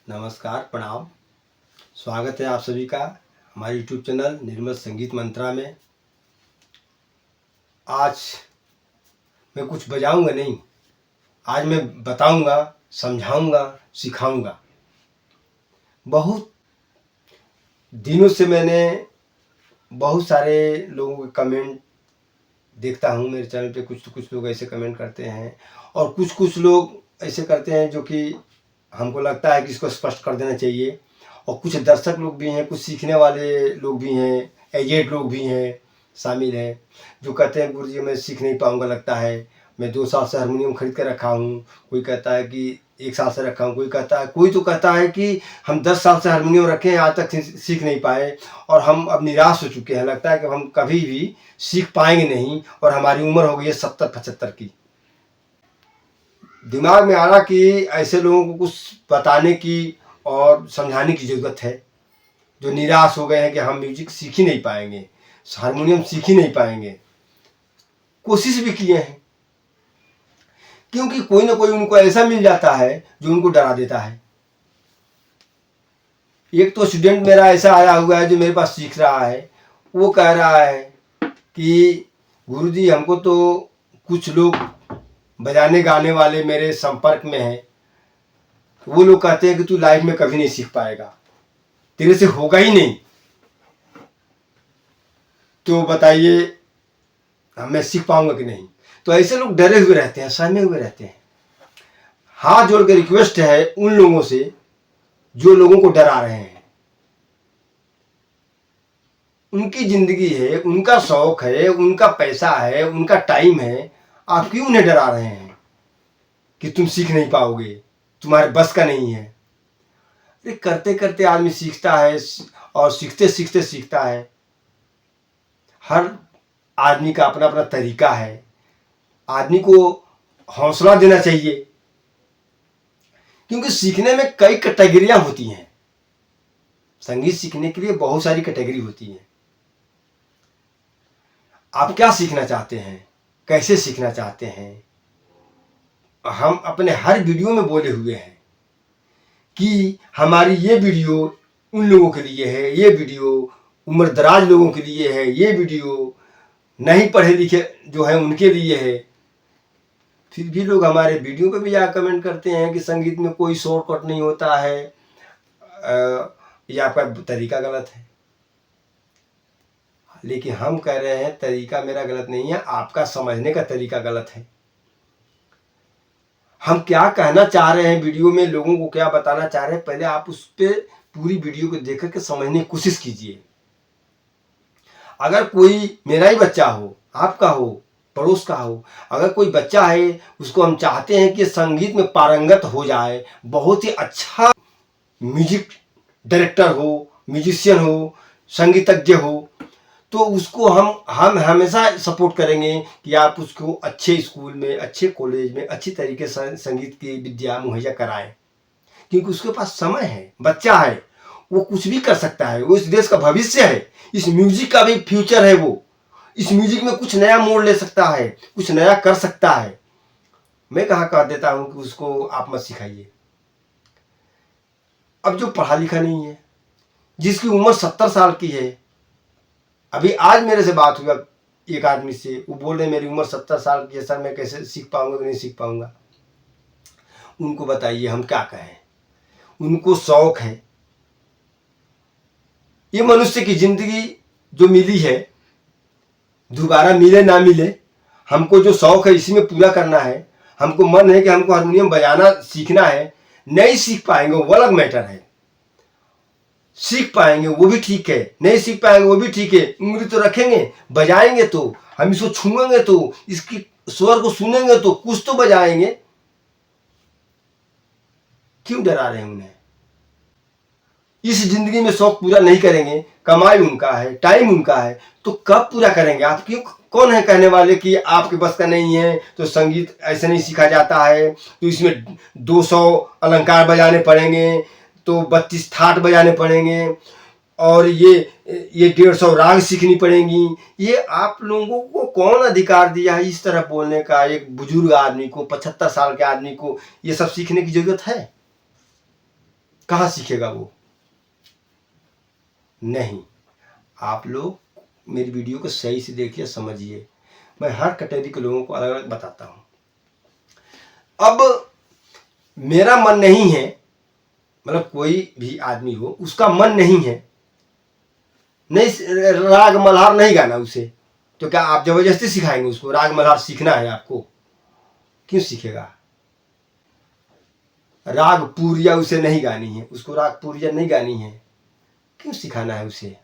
नमस्कार, प्रणाम। स्वागत है आप सभी का हमारे यूट्यूब चैनल निर्मल संगीत मंत्रा में। आज मैं कुछ बजाऊंगा नहीं, आज मैं बताऊंगा, समझाऊंगा, सिखाऊंगा। बहुत दिनों से मैंने बहुत सारे लोगों के कमेंट देखता हूँ मेरे चैनल पे। कुछ लोग ऐसे कमेंट करते हैं और कुछ लोग ऐसे करते हैं जो कि हमको लगता है कि इसको स्पष्ट कर देना चाहिए। और कुछ दर्शक लोग भी हैं, कुछ सीखने वाले लोग भी हैं, एजेड लोग भी हैं, शामिल हैं, जो कहते हैं गुरुजी मैं सीख नहीं पाऊँगा, लगता है मैं 2 साल से हारमोनियम खरीद कर रखा हूँ। कोई कहता है कि 1 साल से रखा हूँ, कोई तो कहता है कि हम 10 साल से हारमोनियम रखे हैं, आज तक सीख नहीं पाए और हम अब निराश हो चुके हैं। लगता है कि हम कभी भी सीख पाएंगे नहीं और हमारी उम्र हो गई है 70-75 की। दिमाग में आ रहा कि ऐसे लोगों को कुछ बताने की और समझाने की ज़रूरत है, जो निराश हो गए हैं कि हम म्यूजिक सीख ही नहीं पाएंगे, हारमोनियम सीख ही नहीं पाएंगे। कोशिश भी किए हैं, क्योंकि कोई ना कोई उनको ऐसा मिल जाता है जो उनको डरा देता है। एक तो स्टूडेंट मेरा ऐसा आया हुआ है जो मेरे पास सीख रहा है, वो कह रहा है कि गुरुजी हमको तो कुछ लोग बजाने गाने वाले मेरे संपर्क में हैं, वो लोग कहते हैं कि तू लाइफ में कभी नहीं सीख पाएगा, तेरे से होगा ही नहीं। तो बताइए मैं सीख पाऊंगा कि नहीं। तो ऐसे लोग डरे हुए रहते हैं, सहमे हुए रहते हैं। हाथ जोड़ के रिक्वेस्ट है उन लोगों से जो लोगों को डरा रहे हैं। उनकी जिंदगी है, उनका शौक है, उनका पैसा है, उनका टाइम है, आप क्यों उन्हें डरा रहे हैं कि तुम सीख नहीं पाओगे, तुम्हारे बस का नहीं है। करते करते आदमी सीखता है और सीखते सीखते सीखता है। हर आदमी का अपना अपना तरीका है। आदमी को हौसला देना चाहिए, क्योंकि सीखने में कई कैटेगरियां होती हैं। संगीत सीखने के लिए बहुत सारी कैटेगरी होती हैं। आप क्या सीखना चाहते हैं, कैसे सीखना चाहते हैं, हम अपने हर वीडियो में बोले हुए हैं कि हमारी ये वीडियो उन लोगों के लिए है, ये वीडियो उम्रदराज लोगों के लिए है, ये वीडियो नहीं पढ़े लिखे जो है उनके लिए है। फिर भी लोग हमारे वीडियो पे भी जा कमेंट करते हैं कि संगीत में कोई शॉर्टकट नहीं होता है, ये आपका तरीका गलत है। लेकिन हम कह रहे हैं तरीका मेरा गलत नहीं है, आपका समझने का तरीका गलत है। हम क्या कहना चाह रहे हैं वीडियो में, लोगों को क्या बताना चाह रहे हैं, पहले आप उस पर पूरी वीडियो को देख करके समझने की कोशिश कीजिए। अगर कोई मेरा ही बच्चा हो, आपका हो, पड़ोस का हो, अगर कोई बच्चा है उसको हम चाहते हैं कि संगीत में पारंगत हो जाए, बहुत ही अच्छा म्यूजिक डायरेक्टर हो, म्यूजिशियन हो, संगीतज्ञ हो, तो उसको हम हमेशा सपोर्ट करेंगे कि आप उसको अच्छे स्कूल में, अच्छे कॉलेज में अच्छी तरीके से संगीत की विद्या मुहैया कराएं। क्योंकि उसके पास समय है, बच्चा है, वो कुछ भी कर सकता है, वो इस देश का भविष्य है, इस म्यूजिक का भी फ्यूचर है। वो इस म्यूजिक में कुछ नया मोड़ ले सकता है, कुछ नया कर सकता है। मैं कहाँ कह देता हूँ कि उसको आप मत सिखाइए। अब जो पढ़ा लिखा नहीं है, जिसकी उम्र 70 साल की है, अभी आज मेरे से बात हुआ एक आदमी से, वो बोल रहे मेरी उम्र 70 साल की है सर, मैं कैसे सीख पाऊंगा कि नहीं सीख पाऊंगा। उनको बताइए हम क्या कहें। उनको शौक है। ये मनुष्य की जिंदगी जो मिली है, दोबारा मिले ना मिले, हमको जो शौक है इसी में पूरा करना है। हमको मन है कि हमको हारमोनियम बजाना सीखना है। नहीं सीख पाएंगे वो अलग मैटर है, सीख पाएंगे वो भी ठीक है, नहीं सीख पाएंगे वो भी ठीक है। उंगली तो रखेंगे, बजाएंगे तो, हम इसको छूएंगे तो, इसकी स्वर को सुनेंगे तो कुछ तो बजाएंगे। क्यों डरा रहे हैं उन्हें। इस जिंदगी में शौक पूरा नहीं करेंगे, कमाई उनका है, टाइम उनका है, तो कब पूरा करेंगे। आप क्यों, कौन है कहने वाले कि आपके बस का नहीं है, तो संगीत ऐसे नहीं सीखा जाता है, तो इसमें 200 अलंकार बजाने पड़ेंगे, तो 32 थाट बजाने पड़ेंगे, और ये 150 राग सीखनी पड़ेंगी। ये आप लोगों को कौन अधिकार दिया है इस तरह बोलने का। एक बुजुर्ग आदमी को, 75 साल के आदमी को ये सब सीखने की जरूरत है। कहाँ सीखेगा वो? नहीं। आप लोग मेरी वीडियो को सही से देखिए, समझिए। मैं हर कैटेगरी के लोगों को अलग अलग बताता हूँ। अब मेरा मन नहीं है, मतलब कोई भी आदमी हो उसका मन नहीं है, नहीं राग मल्हार नहीं गाना उसे, तो क्या आप जबरदस्ती सिखाएंगे उसको? राग मल्हार सीखना है आपको, क्यों सीखेगा? राग पूरिया उसे नहीं गानी है, उसको राग पूरिया नहीं गानी है, क्यों सिखाना है उसे?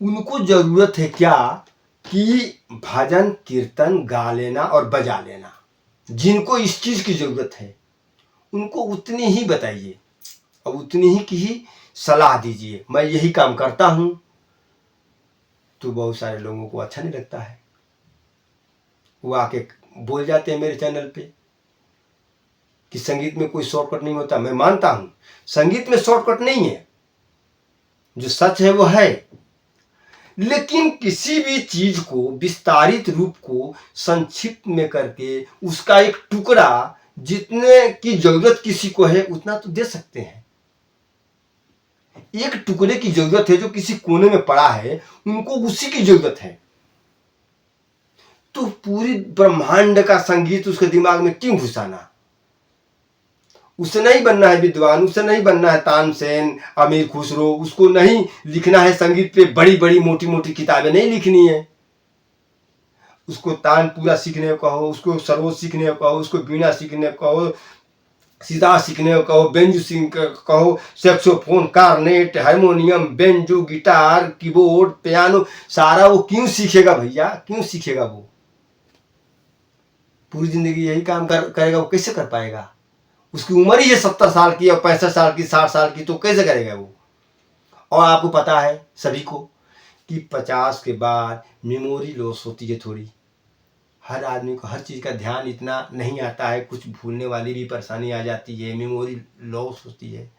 उनको जरूरत है क्या कि भजन कीर्तन गा लेना और बजा लेना। जिनको इस चीज की जरूरत है उनको उतनी ही बताइए और उतनी ही की ही सलाह दीजिए। मैं यही काम करता हूं, तो बहुत सारे लोगों को अच्छा नहीं लगता है, वो आके बोल जाते हैं मेरे चैनल पे कि संगीत में कोई शॉर्टकट नहीं होता। मैं मानता हूं संगीत में शॉर्टकट नहीं है, जो सच है वो है, लेकिन किसी भी चीज को विस्तारित रूप को संक्षिप्त में करके उसका एक टुकड़ा जितने की जरूरत किसी को है उतना तो दे सकते हैं। एक टुकड़े की जरूरत है जो किसी कोने में पड़ा है, उनको उसी की जरूरत है, तो पूरी ब्रह्मांड का संगीत उसके दिमाग में क्यों घुसाना? उसे नहीं बनना है विद्वान, उसे नहीं बनना है तानसेन, अमीर खुसरो, उसको नहीं लिखना है संगीत पे बड़ी बड़ी मोटी मोटी किताबें नहीं लिखनी है। उसको तान पूरा सीखने को कहो, उसको सरोज सीखने को कहो, उसको बीणा सीखने को कहो, सितार सीखने को कहो, बेंजू सीखने को कहो, सैक्सोफोन, कार्नेट, हारमोनियम, बेंजू, गिटार, कीबोर्ड, पियानो, सारा वो क्यों सीखेगा भैया? क्यों सीखेगा? वो पूरी जिंदगी यही काम करेगा, वो कैसे कर पाएगा? उसकी उम्र ही है 70 साल की और 65 साल की, 60 साल की, तो कैसे करेगा वो? और आपको पता है सभी को कि 50 के बाद मेमोरी लॉस होती है थोड़ी। हर आदमी को हर चीज़ का ध्यान इतना नहीं आता है, कुछ भूलने वाली भी परेशानी आ जाती है, मेमोरी लॉस होती है।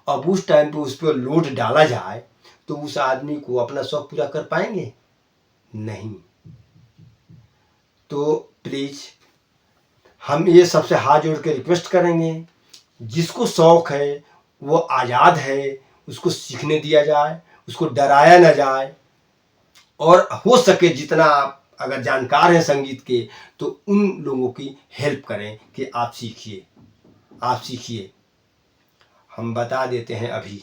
अब उस टाइम पे उस पर लोड डाला जाए तो उस आदमी को अपना शौक पूरा कर पाएंगे? नहीं। तो प्लीज़ हम ये सबसे हाथ जोड़ के रिक्वेस्ट करेंगे, जिसको शौक है वो आज़ाद है, उसको सीखने दिया जाए, उसको डराया ना जाए, और हो सके जितना आप अगर जानकार हैं संगीत के तो उन लोगों की हेल्प करें कि आप सीखिए, आप सीखिए। हम बता देते हैं अभी,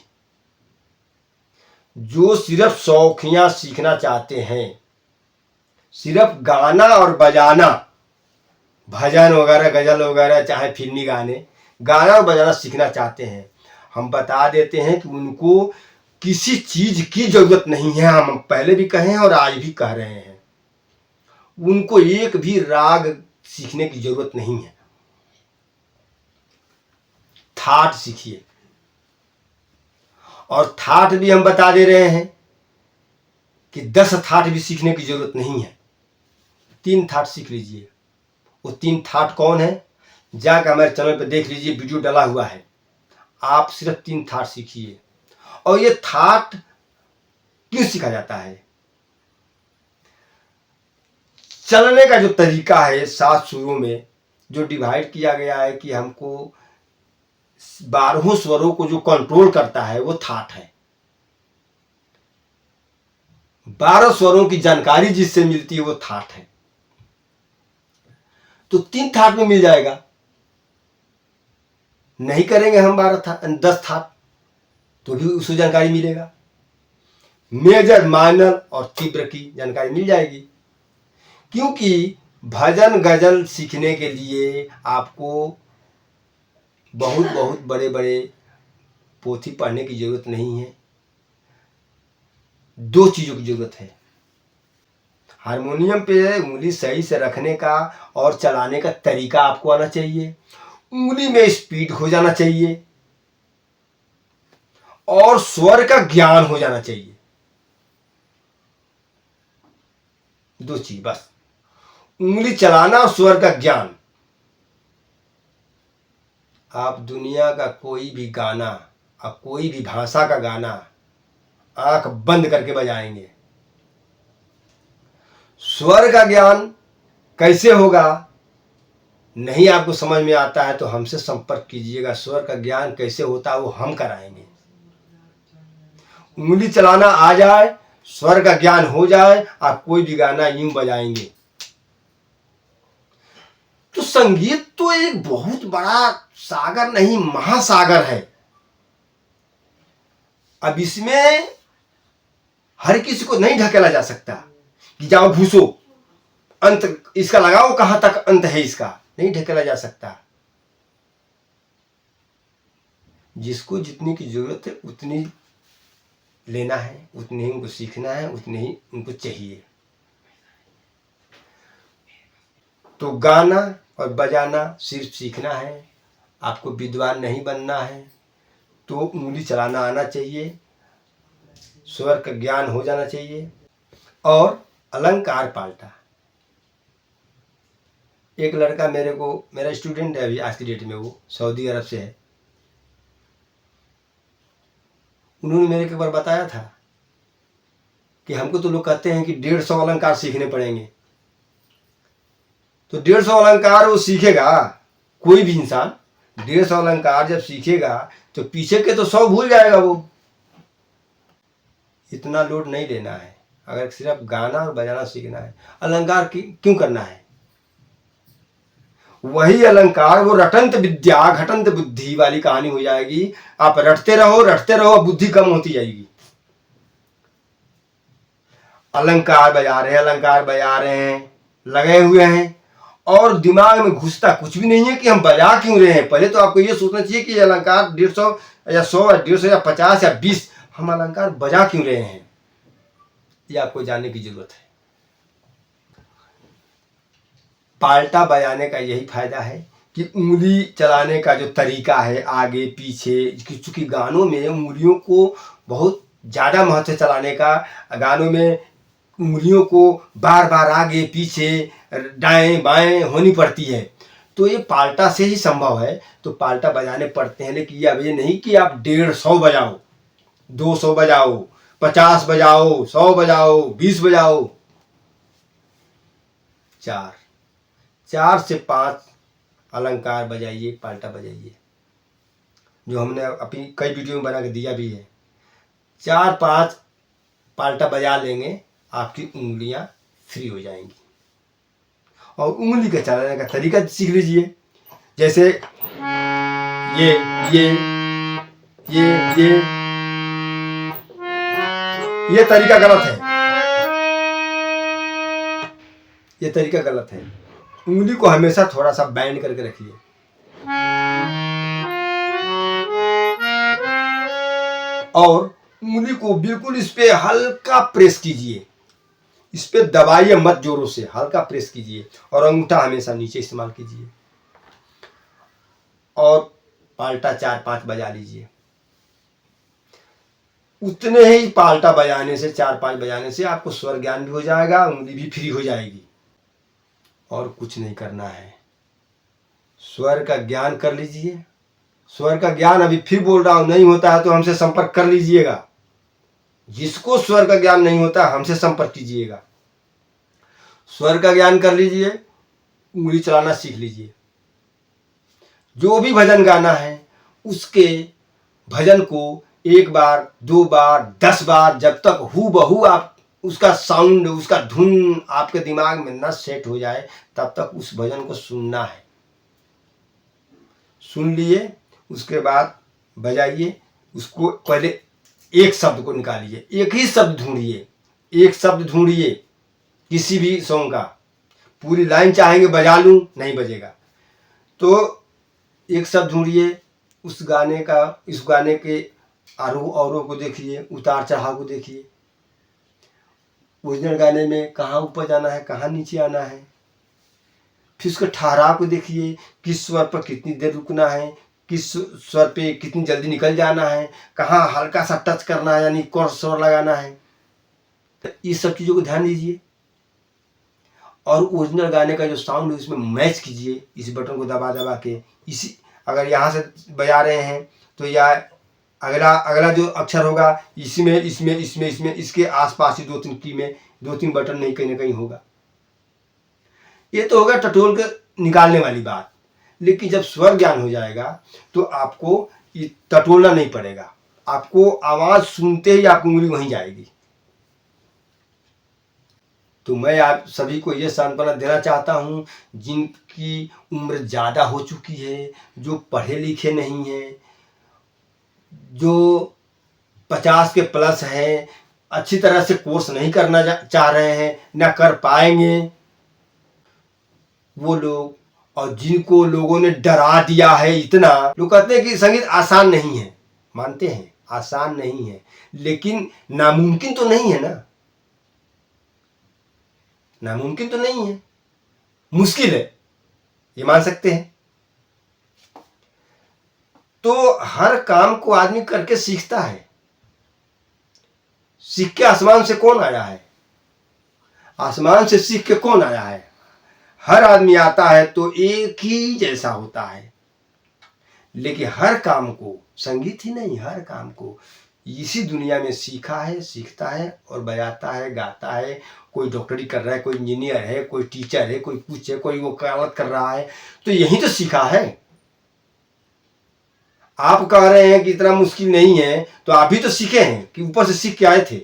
जो सिर्फ शौकिया सीखना चाहते हैं, सिर्फ गाना और बजाना, भजन वगैरह, गजल वगैरह, चाहे फिल्मी गाने, गाना और बजाना सीखना चाहते हैं, हम बता देते हैं कि उनको किसी चीज की जरूरत नहीं है। हम पहले भी कहे हैं और आज भी कह रहे हैं, उनको एक भी राग सीखने की जरूरत नहीं है। थाट सीखिए, और थाट भी हम बता दे रहे हैं कि 10 थाट भी सीखने की जरूरत नहीं है, 3 थाट सीख लीजिए। वो 3 थाट कौन है? जाकर हमारे चैनल पर देख लीजिए, वीडियो डाला हुआ है। आप सिर्फ 3 थाट सीखिए। और ये थाट क्यों सीखा जाता है? चलने का जो तरीका है 7 सुरों में जो डिवाइड किया गया है कि हमको 12 स्वरों को जो कंट्रोल करता है वो थाट है। 12 स्वरों की जानकारी जिससे मिलती है वो थाट है। तो 3 थाट में मिल जाएगा। नहीं करेंगे हम 10 थाट तो भी उसको जानकारी मिलेगा। मेजर, माइनर और तीव्र की जानकारी मिल जाएगी, क्योंकि भजन गजल सीखने के लिए आपको बहुत बहुत बड़े बड़े पोथी पढ़ने की जरूरत नहीं है। 2 चीज़ों की जरूरत है। हारमोनियम पे उंगली सही से रखने का और चलाने का तरीका आपको आना चाहिए, उंगली में स्पीड हो जाना चाहिए, और स्वर का ज्ञान हो जाना चाहिए। 2 चीज बस, उंगली चलाना और स्वर का ज्ञान। आप दुनिया का कोई भी गाना और कोई भी भाषा का गाना आंख बंद करके बजाएंगे, स्वर का ज्ञान कैसे होगा? नहीं आपको समझ में आता है तो हमसे संपर्क कीजिएगा। स्वर का ज्ञान कैसे होता है वो हम कराएंगे। उंगली चलाना आ जाए, स्वर का ज्ञान हो जाए, आप कोई भी गाना यूं बजाएंगे। तो संगीत तो एक बहुत बड़ा सागर नहीं, महासागर है। अब इसमें हर किसी को नहीं ढकेला जा सकता कि जाओ घुसो, अंत इसका लगाओ, कहां तक अंत है इसका, नहीं ढकेला जा सकता। जिसको जितनी की जरूरत है उतनी लेना है, उतनी ही उनको सीखना है, उतनी ही उनको चाहिए। तो गाना और बजाना सिर्फ सीखना है, आपको विद्वान नहीं बनना है। तो उंगली चलाना आना चाहिए, स्वर का ज्ञान हो जाना चाहिए और अलंकार पाल्टा। एक लड़का मेरा स्टूडेंट है अभी आज की डेट में, वो सऊदी अरब से है। उन्होंने मेरे को एक बार बताया था कि हमको तो लोग कहते हैं कि 150 अलंकार सीखने पड़ेंगे। तो 150 अलंकार वो सीखेगा, कोई भी इंसान 150 अलंकार जब सीखेगा तो पीछे के तो 100 भूल जाएगा वो। इतना लोड नहीं लेना है। अगर सिर्फ गाना और बजाना सीखना है, अलंकार क्यों करना है? वही अलंकार वो रटंत विद्या घटंत बुद्धि वाली कहानी हो जाएगी। आप रटते रहो, बुद्धि कम होती जाएगी। अलंकार बजा रहे हैं, लगे हुए हैं और दिमाग में घुसता कुछ भी नहीं है कि हम बजा क्यों रहे हैं। पहले तो आपको ये सोचना चाहिए कि अलंकार 150 या 100 या 150 या 50 या 20 हम अलंकार बजा क्यों रहे हैं, ये आपको जानने की जरूरत है। पाल्टा बजाने का यही फायदा है कि उंगली चलाने का जो तरीका है, आगे पीछे, चूंकि गानों में उंगलियों को बहुत ज़्यादा महत्व चलाने का, गानों में उंगलियों को बार बार आगे पीछे दाएं बाएं होनी पड़ती है। तो ये पाल्टा से ही संभव है। तो पाल्टा बजाने पड़ते हैं, लेकिन अब ये नहीं कि आप 150 बजाओ, 200 बजाओ, 50 बजाओ, 100 बजाओ, 20 बजाओ। 4 से 5 अलंकार बजाइए, पाल्टा बजाइए, जो हमने अपनी कई वीडियो में बना के दिया भी है। 4-5 पाल्टा बजा लेंगे, आपकी उंगलियां फ्री हो जाएंगी। और उंगली का चलाने का तरीका सीख लीजिए। जैसे ये तरीका गलत है, ये तरीका गलत है। उंगली को हमेशा थोड़ा सा बैंड करके रखिए। और उंगली को बिल्कुल इस पे हल्का प्रेस कीजिए, इस पे दबाइए मत, जोरों से हल्का प्रेस कीजिए। और अंगूठा हमेशा नीचे इस्तेमाल कीजिए। और पाल्टा 4-5 बजा लीजिए। उतने ही पाल्टा बजाने से, 4-5 बजाने से आपको स्वर ज्ञान भी हो जाएगा, उंगली भी फ्री हो जाएगी। और कुछ नहीं करना है, स्वर का ज्ञान कर लीजिए। स्वर का ज्ञान अभी फिर बोल रहा हूं, नहीं होता है तो हमसे संपर्क कर लीजिएगा। जिसको स्वर का ज्ञान नहीं होता हमसे संपर्क कीजिएगा। स्वर का ज्ञान कर लीजिए, उंगली चलाना सीख लीजिए। जो भी भजन गाना है उसके भजन को 1 बार 2 बार 10 बार, जब तक हूबहू आप उसका साउंड, उसका धुन आपके दिमाग में न सेट हो जाए, तब तक उस भजन को सुनना है। सुन लिए, उसके बाद बजाइए। उसको पहले एक शब्द को निकालिए, एक ही शब्द ढूंढिए, एक शब्द ढूंढिए किसी भी सॉन्ग का। पूरी लाइन चाहेंगे बजा लूं, नहीं बजेगा। तो एक शब्द ढूंढिए, उस गाने का, इस गाने के आरोह अवरोह को देखिए, उतार चढ़ाव को देखिए। ओरिजिनल गाने में कहाँ ऊपर जाना है, कहाँ नीचे आना है। फिर उसके ठहराव को देखिए, किस स्वर पर कितनी देर रुकना है, किस स्वर पे कितनी जल्दी निकल जाना है, कहाँ हल्का सा टच करना है, यानी कोर्स स्वर लगाना है। इस सब चीज़ों को ध्यान दीजिए। और ओरिजिनल गाने का जो साउंड है उसमें मैच कीजिए, इस बटन को दबा दबा के। इसी अगर यहाँ से बजा रहे हैं तो या अगला जो अक्षर होगा इसमें इसके आसपास ही 2-3 की में 2-3 बटन नहीं कहीं ना कहीं होगा। ये तो होगा टटोल के निकालने वाली बात। लेकिन जब स्वर ज्ञान हो जाएगा तो आपको ये टटोलना नहीं पड़ेगा, आपको आवाज़ सुनते ही आपकी उंगली वहीं जाएगी। तो मैं आप सभी को ये सांत्वना देना चाहता हूँ, जिनकी उम्र ज़्यादा हो चुकी है, जो पढ़े लिखे नहीं हैं, जो 50 के प्लस हैं, अच्छी तरह से कोर्स नहीं करना चाह रहे हैं, ना कर पाएंगे वो लोग, और जिनको लोगों ने डरा दिया है इतना। लोग कहते हैं कि संगीत आसान नहीं है, मानते हैं आसान नहीं है, लेकिन नामुमकिन तो नहीं है ना, नामुमकिन तो नहीं है, मुश्किल है, ये मान सकते हैं। तो हर काम को आदमी करके सीखता है। सीख के आसमान से कौन आया है? आसमान से सीख के कौन आया है? हर आदमी आता है तो एक ही जैसा होता है, लेकिन हर काम को, संगीत ही नहीं, हर काम को इसी दुनिया में सीखा है, सीखता है और बजाता है, गाता है। कोई डॉक्टरी कर रहा है, कोई इंजीनियर है, कोई टीचर है, कोई कुछ है, कोई वकालत कर रहा है, तो यही तो सीखा है। आप कह रहे हैं कि इतना मुश्किल नहीं है, तो आप भी तो सीखे हैं कि ऊपर से सीख के आए थे,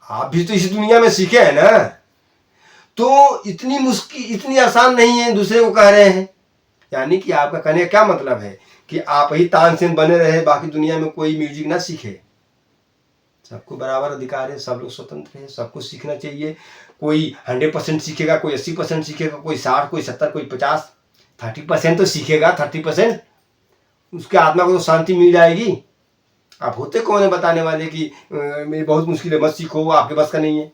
आप भी तो इस दुनिया में सीखे हैं ना। तो इतनी मुश्किल, इतनी आसान नहीं है दूसरे को कह रहे हैं। यानी कि आपका कहने का क्या मतलब है कि आप ही तानसेन बने रहे, बाकी दुनिया में कोई म्यूजिक ना सीखे। सबको बराबर अधिकार है, सब लोग स्वतंत्र है, सबको सीखना चाहिए। कोई 100% सीखेगा, कोई 80% सीखेगा, कोई 60, कोई 70, कोई 50, 30% तो सीखेगा। 30% उसके आत्मा को तो शांति मिल जाएगी। आप होते कौन है बताने वाले कि मेरी बहुत मुश्किल है, मत सीखो, आपके बस का नहीं है।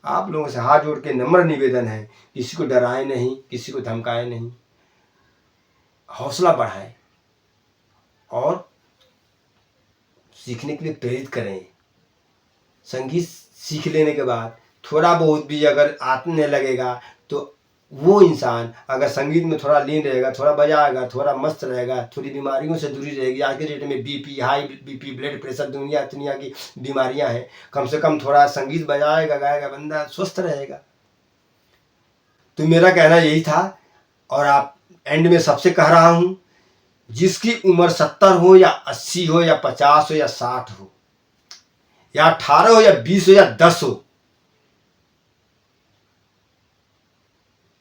आप लोगों से हाथ जोड़ के नम्र निवेदन है, किसी को डराए नहीं, किसी को धमकाए नहीं, हौसला बढ़ाएं और सीखने के लिए प्रेरित करें। संगीत सीख लेने के बाद थोड़ा बहुत भी अगर आने लगेगा तो वो इंसान अगर संगीत में थोड़ा लीन रहेगा, थोड़ा बजाएगा, थोड़ा मस्त रहेगा, थोड़ी बीमारियों से दूरी रहेगी। आज के डेट में BP, high BP, blood pressure, दुनिया की बीमारियां हैं। कम से कम थोड़ा संगीत बजाएगा, गाएगा, बंदा स्वस्थ रहेगा। तो मेरा कहना यही था, और आप एंड में सबसे कह रहा हूं, जिसकी उम्र 70 हो या 80 हो या 50 हो या 60 हो या 18 हो या 20 हो या 10 हो,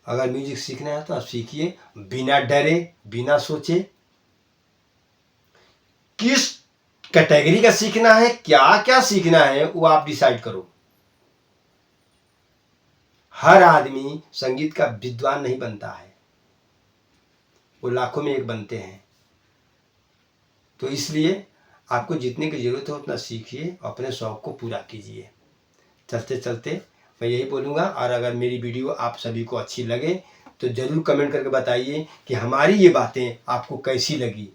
अगर म्यूजिक सीखना है तो आप सीखिए, बिना डरे, बिना सोचे। किस कैटेगरी का सीखना है, क्या क्या सीखना है, वो आप डिसाइड करो। हर आदमी संगीत का विद्वान नहीं बनता है, वो लाखों में एक बनते हैं। तो इसलिए आपको जितने की जरूरत है उतना सीखिए, अपने शौक को पूरा कीजिए। चलते चलते मैं यही बोलूँगा, और अगर मेरी वीडियो आप सभी को अच्छी लगे तो ज़रूर कमेंट करके बताइए कि हमारी ये बातें आपको कैसी लगी।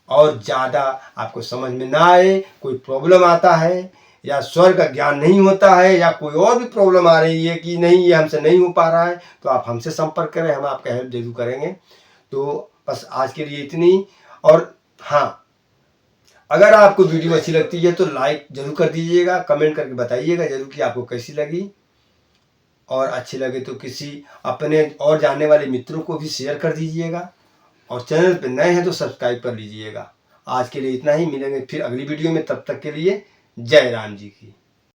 और ज़्यादा आपको समझ में ना आए, कोई प्रॉब्लम आता है या स्वर का ज्ञान नहीं होता है या कोई और भी प्रॉब्लम आ रही है कि नहीं ये हमसे नहीं हो पा रहा है, तो आप हमसे संपर्क करें, हम आपका हेल्प जरूर करेंगे। तो बस आज के लिए इतनी। और हाँ, अगर आपको वीडियो अच्छी लगती है तो लाइक जरूर कर दीजिएगा, कमेंट करके बताइएगा जरूर कि आपको कैसी लगी। और अच्छी लगे तो किसी अपने और जानने वाले मित्रों को भी शेयर कर दीजिएगा, और चैनल पे नए हैं तो सब्सक्राइब कर लीजिएगा। आज के लिए इतना ही, मिलेंगे फिर अगली वीडियो में, तब तक के लिए जय राम जी की।